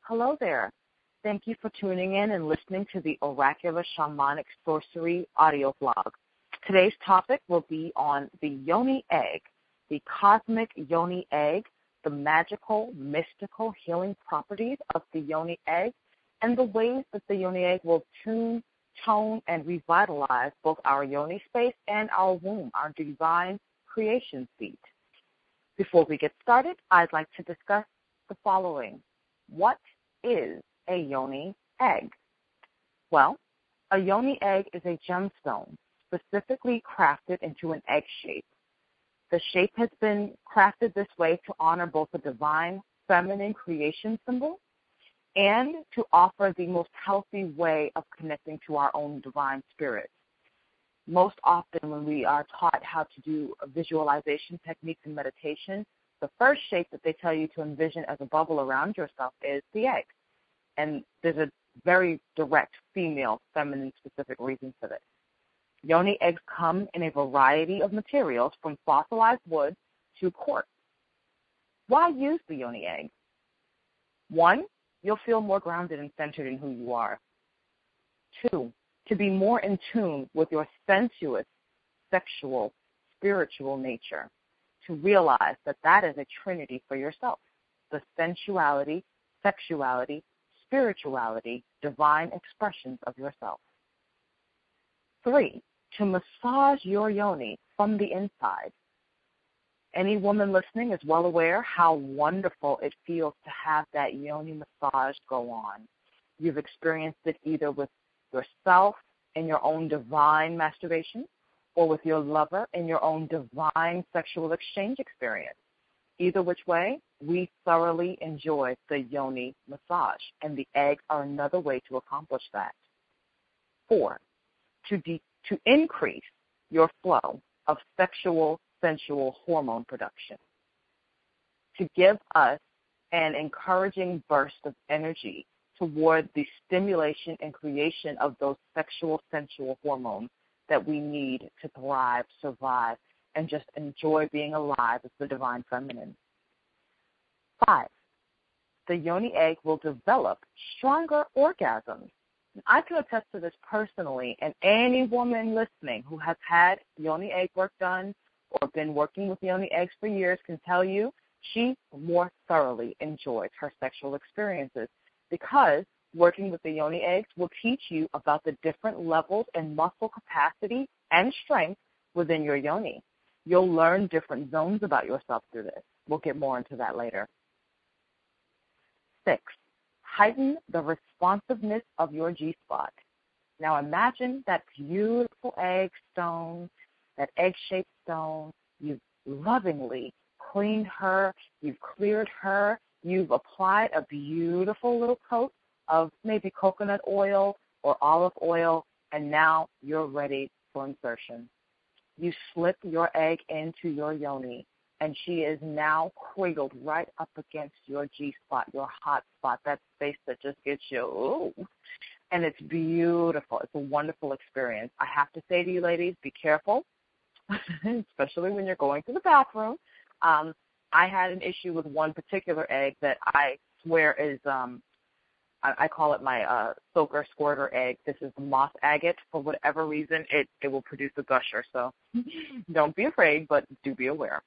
Hello there. Thank you for tuning in and listening to the Oracular Shamanic Sorcery audio blog. Today's topic will be on the Yoni Egg, the cosmic Yoni Egg, the magical, mystical healing properties of the Yoni Egg, and the ways that the Yoni Egg will tune, tone, and revitalize both our Yoni space and our womb, our divine creation seat. Before we get started, I'd like to discuss the following. What is a Yoni egg? Well, a Yoni egg is a gemstone specifically crafted into an egg shape. The shape has been crafted this way to honor both the divine feminine creation symbol and to offer the most healthy way of connecting to our own divine spirit. Most often when we are taught how to do visualization techniques and meditation, the first shape that they tell you to envision as a bubble around yourself is the egg. And there's a very direct female, feminine specific reason for this. Yoni eggs come in a variety of materials from fossilized wood to quartz. Why use the Yoni egg? 1, you'll feel more grounded and centered in who you are. 2, to be more in tune with your sensuous, sexual, spiritual nature. To realize that that is a trinity for yourself, the sensuality, sexuality, spirituality, divine expressions of yourself. 3, to massage your yoni from the inside. Any woman listening is well aware how wonderful it feels to have that yoni massage go on. You've experienced it either with yourself in your own divine masturbation, or with your lover in your own divine sexual exchange experience. Either which way, we thoroughly enjoy the yoni massage, and the eggs are another way to accomplish that. 4, to increase your flow of sexual, sensual hormone production. To give us an encouraging burst of energy toward the stimulation and creation of those sexual, sensual hormones that we need to thrive, survive, and just enjoy being alive as the divine feminine. 5, the Yoni egg will develop stronger orgasms. I can attest to this personally, and any woman listening who has had Yoni egg work done or been working with Yoni eggs for years can tell you she more thoroughly enjoys her sexual experiences, because working with the Yoni eggs will teach you about the different levels and muscle capacity and strength within your Yoni. You'll learn different zones about yourself through this. We'll get more into that later. 6, heighten the responsiveness of your G-spot. Now imagine that beautiful egg stone, that egg-shaped stone. You've lovingly cleaned her, you've cleared her, you've applied a beautiful little coat of maybe coconut oil or olive oil, and now you're ready for insertion. You slip your egg into your yoni, and she is now cradled right up against your G-spot, your hot spot, that space that just gets you, ooh. And it's beautiful. It's a wonderful experience. I have to say to you ladies, be careful, especially when you're going to the bathroom. I had an issue with one particular egg that I swear is I call it my soaker squirter egg. This is the moss agate. For whatever reason, it will produce a gusher. So don't be afraid, but do be aware.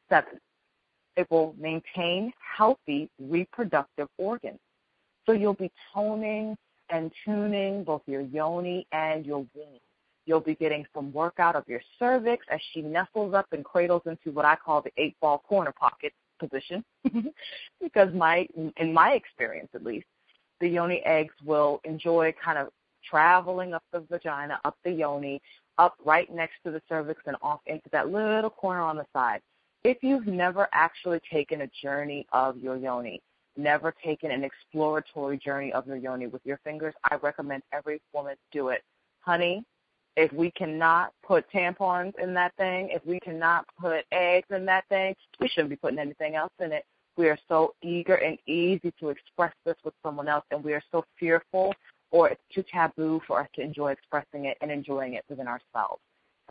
7, it will maintain healthy reproductive organs. So you'll be toning and tuning both your yoni and your womb. You'll be getting some workout of your cervix as she nestles up and cradles into what I call the 8-ball corner pocket position, because in my experience at least, the yoni eggs will enjoy kind of traveling up the vagina, up the yoni, up right next to the cervix and off into that little corner on the side. If you've never actually taken a journey of your yoni, never taken an exploratory journey of your yoni with your fingers, I recommend every woman do it. Honey, if we cannot put tampons in that thing, if we cannot put eggs in that thing, we shouldn't be putting anything else in it. We are so eager and easy to express this with someone else, and we are so fearful, or it's too taboo for us to enjoy expressing it and enjoying it within ourselves.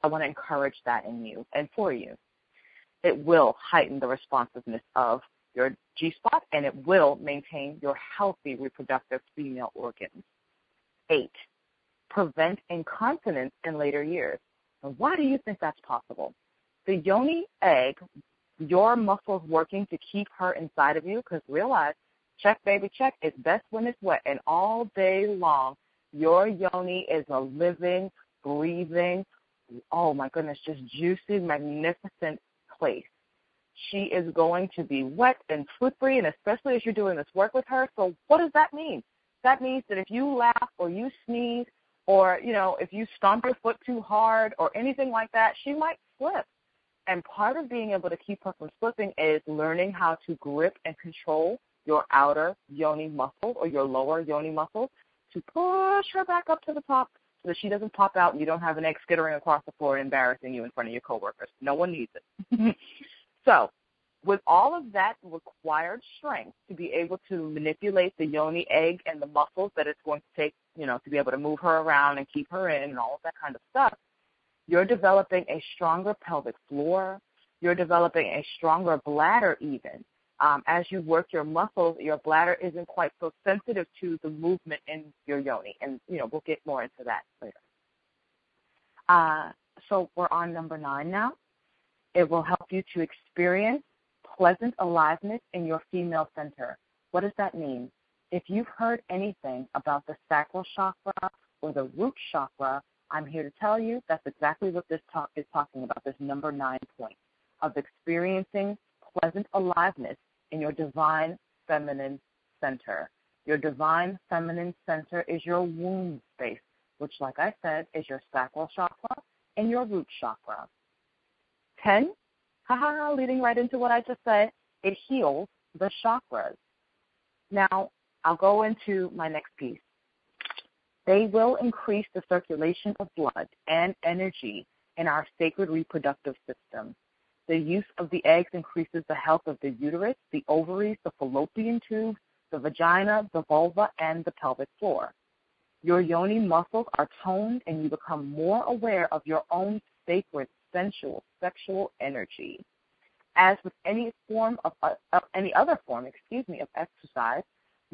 I want to encourage that in you and for you. It will heighten the responsiveness of your G-spot, and it will maintain your healthy reproductive female organs. 8, prevent incontinence in later years. And why do you think that's possible? The yoni egg, your muscles working to keep her inside of you, because realize, check, baby, check, it's best when it's wet. And all day long, your yoni is a living, breathing, oh my goodness, just juicy, magnificent place. She is going to be wet and slippery, and especially as you're doing this work with her. So what does that mean? That means that if you laugh or you sneeze or, if you stomp your foot too hard or anything like that, she might slip. And part of being able to keep her from slipping is learning how to grip and control your outer yoni muscles or your lower yoni muscles to push her back up to the top so that she doesn't pop out and you don't have an egg skittering across the floor and embarrassing you in front of your coworkers. No one needs it. So with all of that required strength to be able to manipulate the yoni egg and the muscles that it's going to take, to be able to move her around and keep her in and all of that kind of stuff, you're developing a stronger pelvic floor. You're developing a stronger bladder even. As you work your muscles, your bladder isn't quite so sensitive to the movement in your yoni. And, we'll get more into that later. So we're on number 9 now. It will help you to experience pleasant aliveness in your female center. What does that mean? If you've heard anything about the sacral chakra or the root chakra, I'm here to tell you that's exactly what this talk is talking about, this number 9 point of experiencing pleasant aliveness in your divine feminine center. Your divine feminine center is your womb space, which, like I said, is your sacral chakra and your root chakra. 10, leading right into what I just said, it heals the chakras. Now, I'll go into my next piece. They will increase the circulation of blood and energy in our sacred reproductive system. The use of the eggs increases the health of the uterus, the ovaries, the fallopian tubes, the vagina, the vulva, and the pelvic floor. Your yoni muscles are toned, and you become more aware of your own sacred, sensual, sexual energy. As with any other form of exercise,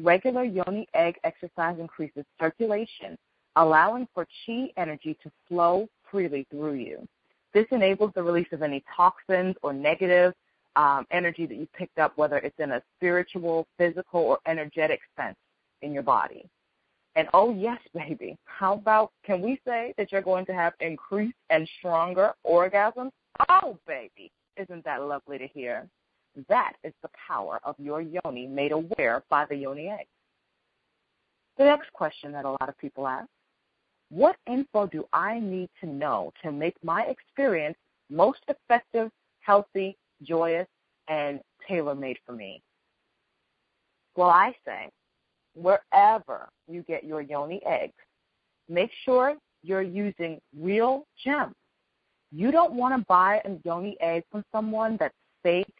regular yoni egg exercise increases circulation, allowing for chi energy to flow freely through you. This enables the release of any toxins or negative energy that you picked up, whether it's in a spiritual, physical, or energetic sense in your body. And oh, yes, baby, how about, can we say that you're going to have increased and stronger orgasms? Oh, baby, isn't that lovely to hear? That is the power of your yoni made aware by the yoni egg. The next question that a lot of people ask, what info do I need to know to make my experience most effective, healthy, joyous, and tailor-made for me? Well, I say, wherever you get your yoni eggs, make sure you're using real gems. You don't want to buy a yoni egg from someone that's fake,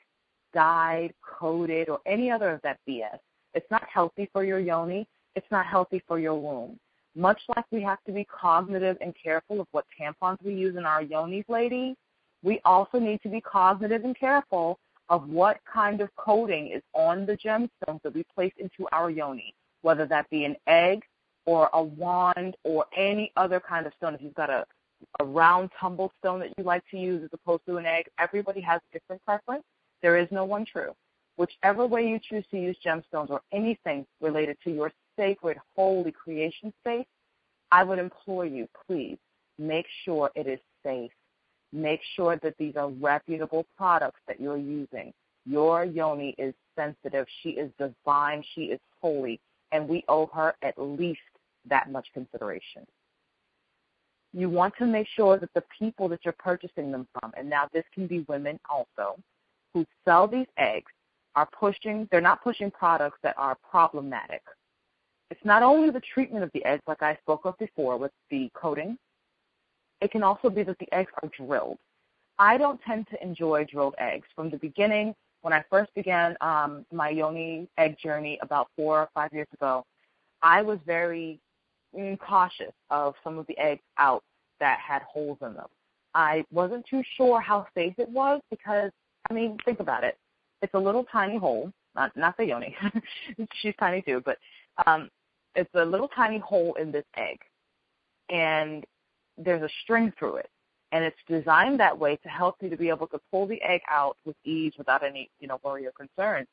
dyed, coated, or any other of that BS. It's not healthy for your yoni. It's not healthy for your womb. Much like we have to be cognitive and careful of what tampons we use in our yonis, ladies, we also need to be cognitive and careful of what kind of coating is on the gemstones that we place into our yoni, whether that be an egg or a wand or any other kind of stone. If you've got a round tumble stone that you like to use as opposed to an egg, everybody has a different preference. There is no one true. Whichever way you choose to use gemstones or anything related to your sacred, holy creation space, I would implore you, please, make sure it is safe. Make sure that these are reputable products that you're using. Your yoni is sensitive. She is divine. She is holy. And we owe her at least that much consideration. You want to make sure that the people that you're purchasing them from, and now this can be women also, who sell these eggs, they're not pushing products that are problematic. It's not only the treatment of the eggs, like I spoke of before with the coating. It can also be that the eggs are drilled. I don't tend to enjoy drilled eggs. From the beginning, when I first began my Yoni Egg Journey about 4 or 5 years ago, I was very cautious of some of the eggs out that had holes in them. I wasn't too sure how safe it was because, think about it. It's a little tiny hole, not the yoni. She's tiny too, but it's a little tiny hole in this egg, and there's a string through it, and it's designed that way to help you to be able to pull the egg out with ease without any, worry or concern.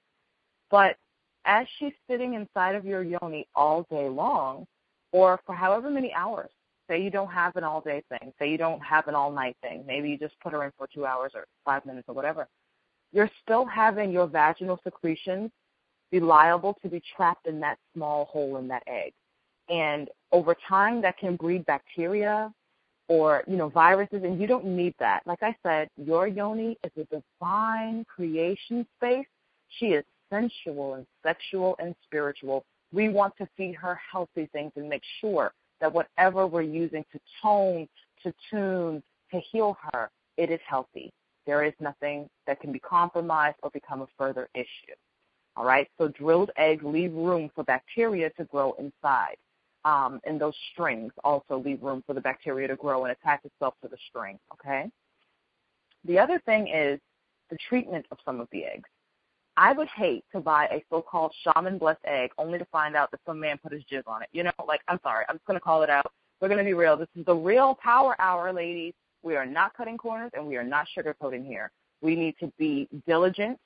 But as she's sitting inside of your yoni all day long, or for however many hours, say you don't have an all-day thing, say you don't have an all-night thing, maybe you just put her in for 2 hours or 5 minutes or whatever, you're still having your vaginal secretions be liable to be trapped in that small hole in that egg. And over time, that can breed bacteria or, viruses, and you don't need that. Like I said, your yoni is a divine creation space. She is sensual and sexual and spiritual. We want to feed her healthy things and make sure that whatever we're using to tone, to tune, to heal her, it is healthy. There is nothing that can be compromised or become a further issue. All right, so drilled eggs leave room for bacteria to grow inside. And those strings also leave room for the bacteria to grow and attach itself to the string, okay? The other thing is the treatment of some of the eggs. I would hate to buy a so-called shaman-blessed egg only to find out that some man put his jizz on it. I'm sorry, I'm just going to call it out. We're going to be real. This is the real power hour, ladies. We are not cutting corners, and we are not sugarcoating here. We need to be diligent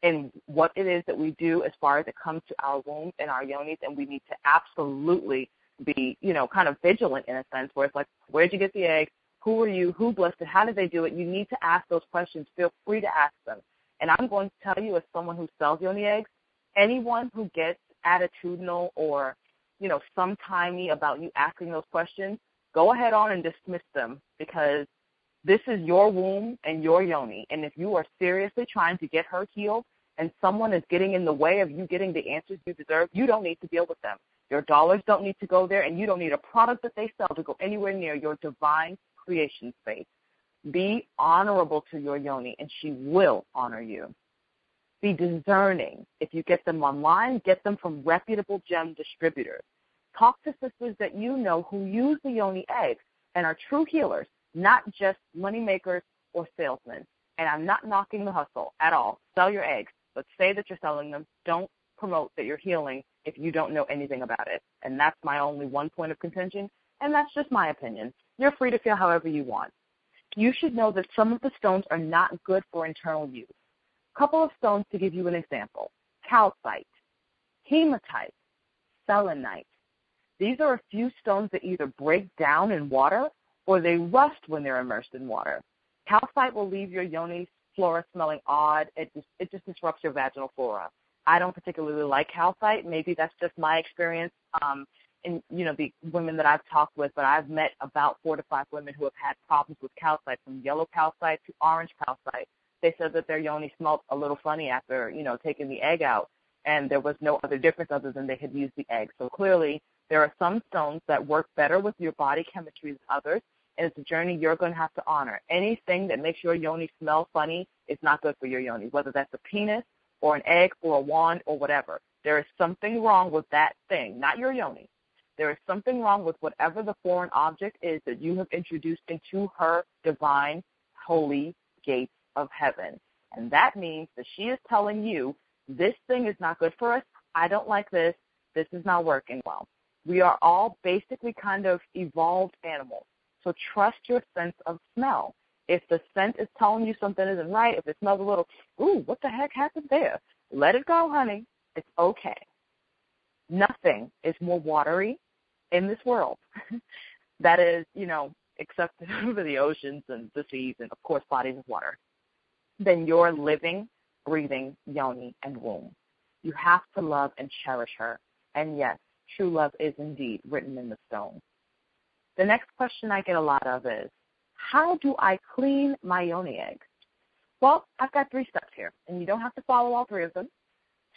in what it is that we do as far as it comes to our wombs and our yonis, and we need to absolutely be, kind of vigilant in a sense where it's like, where'd you get the egg? Who are you? Who blessed it? How did they do it? You need to ask those questions. Feel free to ask them. And I'm going to tell you, as someone who sells yoni eggs, anyone who gets attitudinal or, sometimey about you asking those questions, go ahead on and dismiss them, because this is your womb and your yoni. And if you are seriously trying to get her healed and someone is getting in the way of you getting the answers you deserve, you don't need to deal with them. Your dollars don't need to go there, and you don't need a product that they sell to go anywhere near your divine creation space. Be honorable to your yoni, and she will honor you. Be discerning. If you get them online, get them from reputable gem distributors. Talk to sisters that you know who use the yoni eggs and are true healers, not just money makers or salesmen. And I'm not knocking the hustle at all. Sell your eggs, but say that you're selling them. Don't promote that you're healing if you don't know anything about it. And that's my only one point of contention, and that's just my opinion. You're free to feel however you want. You should know that some of the stones are not good for internal use. A couple of stones to give you an example: calcite, hematite, selenite. These are a few stones that either break down in water or they rust when they're immersed in water. Calcite will leave your yoni flora smelling odd. It just disrupts your vaginal flora. I don't particularly like calcite. Maybe that's just my experience in, the women that I've talked with, but I've met about 4 to 5 women who have had problems with calcite, from yellow calcite to orange calcite. They said that their yoni smelled a little funny after, taking the egg out, and there was no other difference other than they had used the egg. So clearly there are some stones that work better with your body chemistry than others, and it's a journey you're going to have to honor. Anything that makes your yoni smell funny is not good for your yoni, whether that's a penis or an egg or a wand or whatever. There is something wrong with that thing, not your yoni. There is something wrong with whatever the foreign object is that you have introduced into her divine, holy gates of heaven. And that means that she is telling you, this thing is not good for us. I don't like this. This is not working well. We are all basically kind of evolved animals. So trust your sense of smell. If the scent is telling you something isn't right, if it smells a little, ooh, what the heck happened there? Let it go, honey. It's okay. Nothing is more watery in this world that is, except for the oceans and the seas and, of course, bodies of water, than your living, breathing yoni and womb. You have to love and cherish her. And yes, true love is indeed written in the stone. The next question I get a lot of is, how do I clean my yoni eggs? Well, I've got 3 steps here, and you don't have to follow all 3 of them.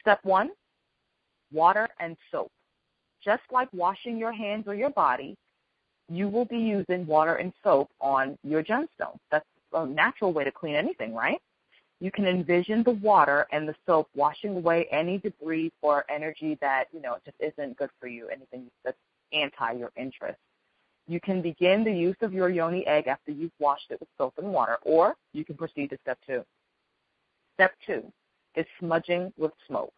Step 1, water and soap. Just like washing your hands or your body, you will be using water and soap on your gemstone. That's a natural way to clean anything, right? You can envision the water and the soap washing away any debris or energy that, just isn't good for you, anything that's anti your interest. You can begin the use of your yoni egg after you've washed it with soap and water, or you can proceed to step 2. Step 2, is smudging with smoke.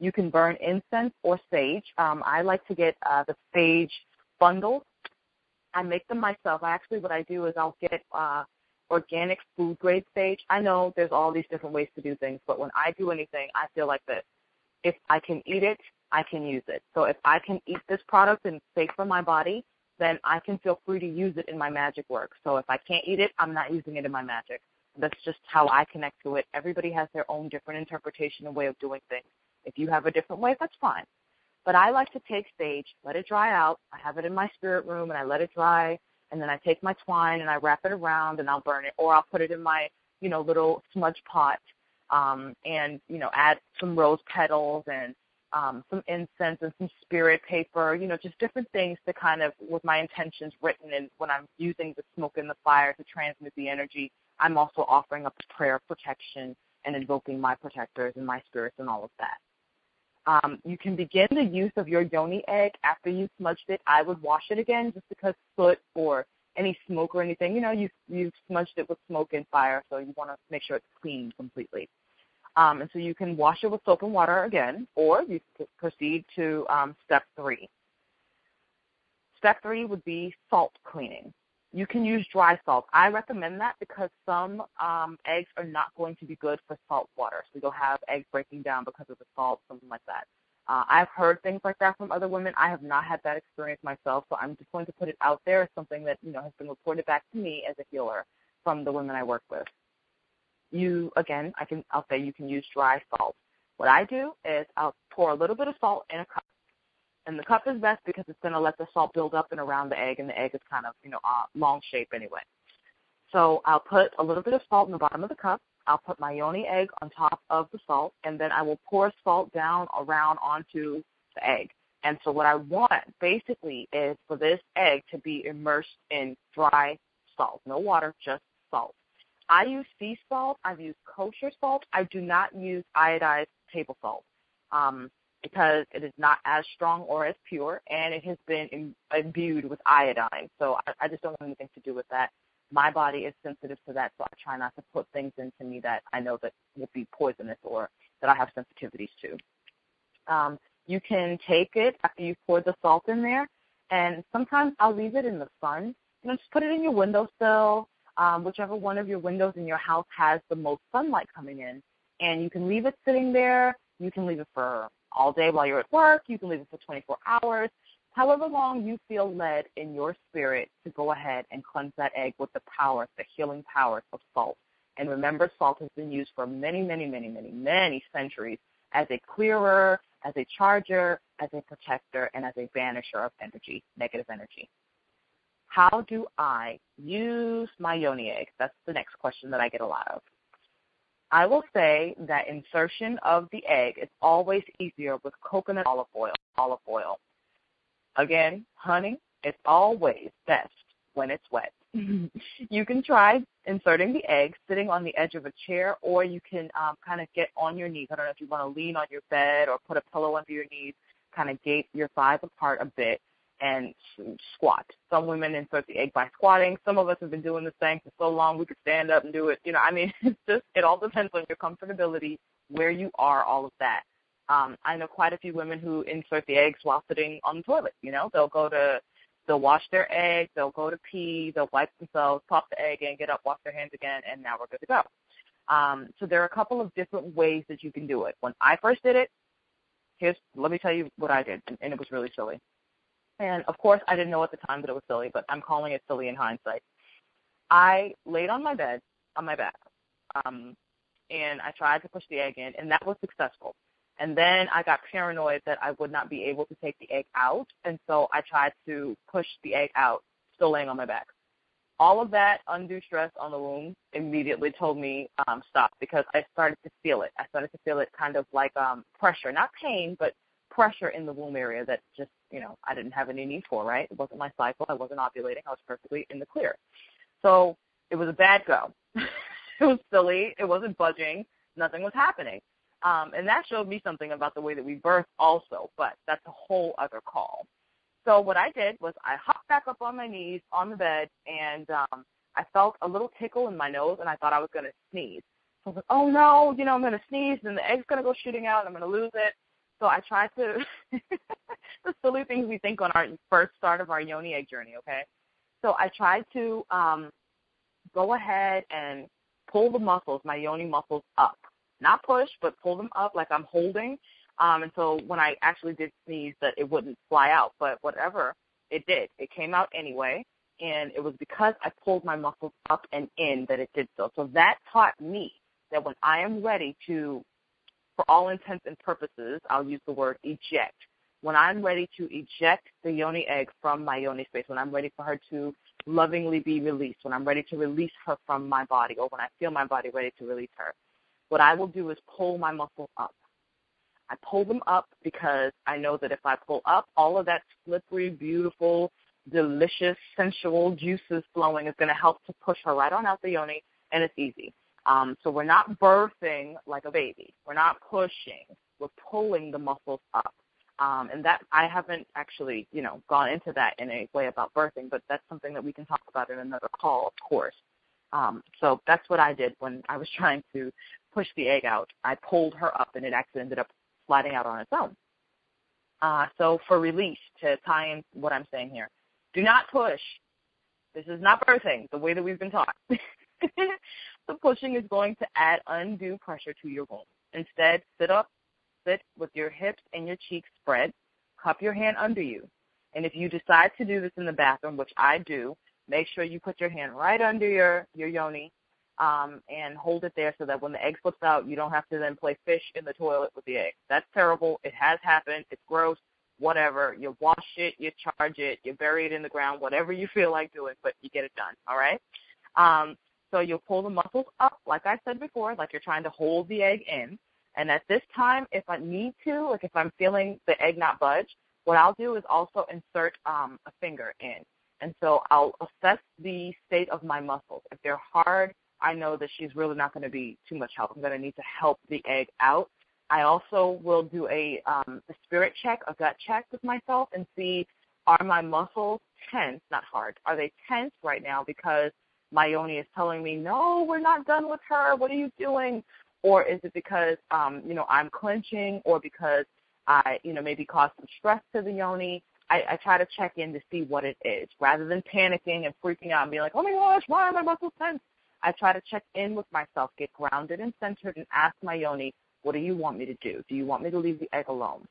You can burn incense or sage. I like to get the sage bundles. I make them myself. What I do is I'll get organic food-grade sage. I know there's all these different ways to do things, but when I do anything, I feel like this. If I can eat it, I can use it. So if I can eat this product and it's safe for my body, then I can feel free to use it in my magic work. So if I can't eat it, I'm not using it in my magic. That's just how I connect to it. Everybody has their own different interpretation and way of doing things. If you have a different way, that's fine. But I like to take sage, let it dry out. I have it in my spirit room, and I let it dry. And then I take my twine, and I wrap it around, and I'll burn it. Or I'll put it in my, little smudge pot and, add some rose petals and some incense and some spirit paper, just different things to kind of, with my intentions written. And when I'm using the smoke and the fire to transmit the energy, I'm also offering up a prayer of protection and invoking my protectors and my spirits and all of that. You can begin the use of your yoni egg after you've smudged it. I would wash it again just because soot or any smoke or anything, you've smudged it with smoke and fire, so you want to make sure it's clean completely. And so you can wash it with soap and water again, or you can proceed to step 3. Step 3 would be salt cleaning. You can use dry salt. I recommend that because some eggs are not going to be good for salt water. So you'll have eggs breaking down because of the salt, something like that. I've heard things like that from other women. I have not had that experience myself, so I'm just going to put it out there as something that has been reported back to me as a healer from the women I work with. I'll say you can use dry salt. What I do is I'll pour a little bit of salt in a cup. And the cup is best because it's going to let the salt build up and around the egg, and the egg is kind of, long shape anyway. So I'll put a little bit of salt in the bottom of the cup. I'll put my yoni egg on top of the salt, and then I will pour salt down around onto the egg. And so what I want basically is for this egg to be immersed in dry salt, no water, just salt. I use sea salt. I've used kosher salt. I do not use iodized table salt. Because it is not as strong or as pure, and it has been imbued with iodine. So I just don't have anything to do with that. My body is sensitive to that, so I try not to put things into me that I know that will be poisonous or that I have sensitivities to. You can take it after you pour the salt in there, and sometimes I'll leave it in the sun. Just put it in your windowsill, whichever one of your windows in your house has the most sunlight coming in, and you can leave it sitting there. You can leave it for all day while you're at work. You can leave it for 24 hours, however long you feel led in your spirit to go ahead and cleanse that egg with the power, the healing powers of salt. And remember, salt has been used for many, many, many, many, many centuries as a clearer, as a charger, as a protector, and as a banisher of energy, negative energy. How do I use my yoni egg? That's the next question that I get a lot of. I will say that insertion of the egg is always easier with coconut olive oil. Again, honey, it's always best when it's wet. You can try inserting the egg sitting on the edge of a chair, or you can kind of get on your knees. I don't know if you want to lean on your bed or put a pillow under your knees, kind of gape your thighs apart a bit, and squat. Some women insert the egg by squatting. Some of us have been doing this thing for so long we could stand up and do it. It all depends on your comfortability, where you are, all of that. I know quite a few women who insert the eggs while sitting on the toilet. They'll wash their egg, they'll go to pee, they'll wipe themselves, pop the egg in, get up, wash their hands again, and now we're good to go. So there are a couple of different ways that you can do it. When I first did it, let me tell you what I did, and it was really silly. And, of course, I didn't know at the time that it was silly, but I'm calling it silly in hindsight. I laid on my bed, on my back, and I tried to push the egg in, and that was successful. And then I got paranoid that I would not be able to take the egg out, and so I tried to push the egg out, still laying on my back. All of that undue stress on the womb immediately told me stop, because I started to feel it. I started to feel it kind of like pressure, not pain, but pressure in the womb area that just, I didn't have any need for, right? It wasn't my cycle. I wasn't ovulating. I was perfectly in the clear. So it was a bad go. It was silly. It wasn't budging. Nothing was happening. And that showed me something about the way that we birth also, but that's a whole other call. So what I did was I hopped back up on my knees on the bed, and I felt a little tickle in my nose, and I thought I was going to sneeze. So I was like, oh, no, I'm going to sneeze, and the egg's going to go shooting out, and I'm going to lose it. So I tried to – the silly things we think on our first start of our Yoni Egg Journey, okay? So I tried to go ahead and pull the muscles, my yoni muscles, up. Not push, but pull them up like I'm holding. And so when I actually did sneeze, that it wouldn't fly out. But whatever, it did. It came out anyway. And it was because I pulled my muscles up and in that it did so. So that taught me that when I am ready to, for all intents and purposes, I'll use the word eject. When I'm ready to eject the yoni egg from my yoni space, when I'm ready for her to lovingly be released, when I'm ready to release her from my body, or when I feel my body ready to release her, what I will do is pull my muscles up. I pull them up because I know that if I pull up, all of that slippery, beautiful, delicious, sensual juices flowing is going to help to push her right on out the yoni, and it's easy. So we're not birthing like a baby. We're not pushing. We're pulling the muscles up. And that I haven't actually, gone into that in a way about birthing, but that's something that we can talk about in another call, of course. So that's what I did when I was trying to push the egg out. I pulled her up, and it actually ended up sliding out on its own. So for release, to tie in what I'm saying here, do not push. This is not birthing the way that we've been taught. The pushing is going to add undue pressure to your womb. Instead, sit up, sit with your hips and your cheeks spread, cup your hand under you. And if you decide to do this in the bathroom, which I do, make sure you put your hand right under your yoni and hold it there so that when the egg slips out, you don't have to then play fish in the toilet with the egg. That's terrible. It has happened. It's gross. Whatever. You wash it, you charge it, you bury it in the ground, whatever you feel like doing, but you get it done, all right? So you'll pull the muscles up, like I said before, like you're trying to hold the egg in. And at this time, if I need to, like if I'm feeling the egg not budge, what I'll do is also insert a finger in. And so I'll assess the state of my muscles. If they're hard, I know that she's really not going to be too much help. I'm going to need to help the egg out. I also will do a spirit check, a gut check with myself and see, are my muscles tense, not hard, are they tense right now because my yoni is telling me, no, we're not done with her, what are you doing? Or is it because, I'm clenching, or because I, maybe caused some stress to the yoni? I try to check in to see what it is. Rather than panicking and freaking out and being like, oh, my gosh, why are my muscles tense? I try to check in with myself, get grounded and centered, and ask my yoni, what do you want me to do? Do you want me to leave the egg alone?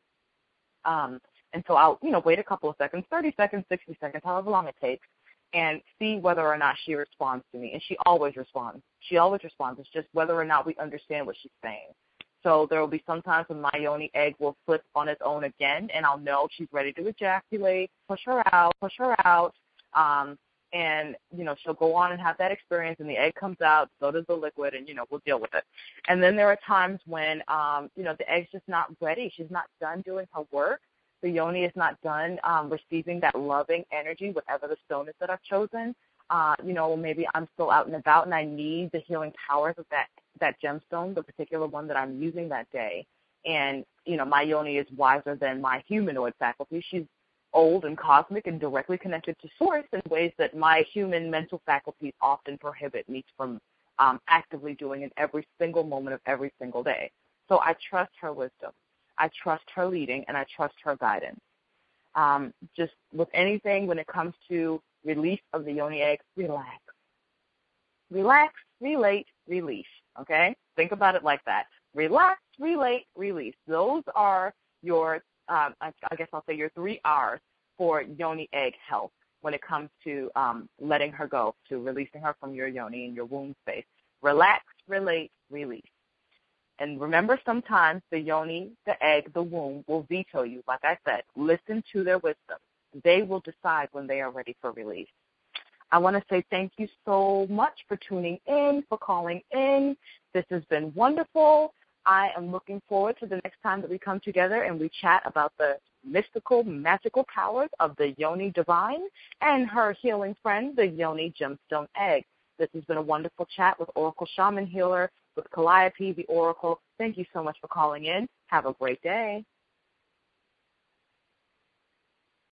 And so I'll, wait a couple of seconds, 30 seconds, 60 seconds, however long it takes, and see whether or not she responds to me. And she always responds. She always responds. It's just whether or not we understand what she's saying. So there will be some times when my yoni egg will flip on its own again, and I'll know she's ready to ejaculate, push her out, and, she'll go on and have that experience, and the egg comes out, so does the liquid, and, we'll deal with it. And then there are times when, the egg's just not ready. She's not done doing her work. The yoni is not done receiving that loving energy, whatever the stone is that I've chosen. Maybe I'm still out and about and I need the healing powers of that gemstone, the particular one that I'm using that day. And, my yoni is wiser than my humanoid faculty. She's old and cosmic and directly connected to source in ways that my human mental faculties often prohibit me from actively doing in every single moment of every single day. So I trust her wisdom. I trust her leading, and I trust her guidance. Just with anything when it comes to release of the yoni egg, relax. Relax, relate, release, okay? Think about it like that. Relax, relate, release. Those are your, I guess I'll say your 3 R's for yoni egg health when it comes to letting her go, to releasing her from your yoni and your womb space. Relax, relate, release. And remember, sometimes the yoni, the egg, the womb will veto you. Like I said, listen to their wisdom. They will decide when they are ready for release. I want to say thank you so much for tuning in, for calling in. This has been wonderful. I am looking forward to the next time that we come together and we chat about the mystical, magical powers of the yoni divine and her healing friend, the yoni gemstone egg. This has been a wonderful chat with Oracle Shaman Healer, with Calliope, the Oracle. Thank you so much for calling in. Have a great day.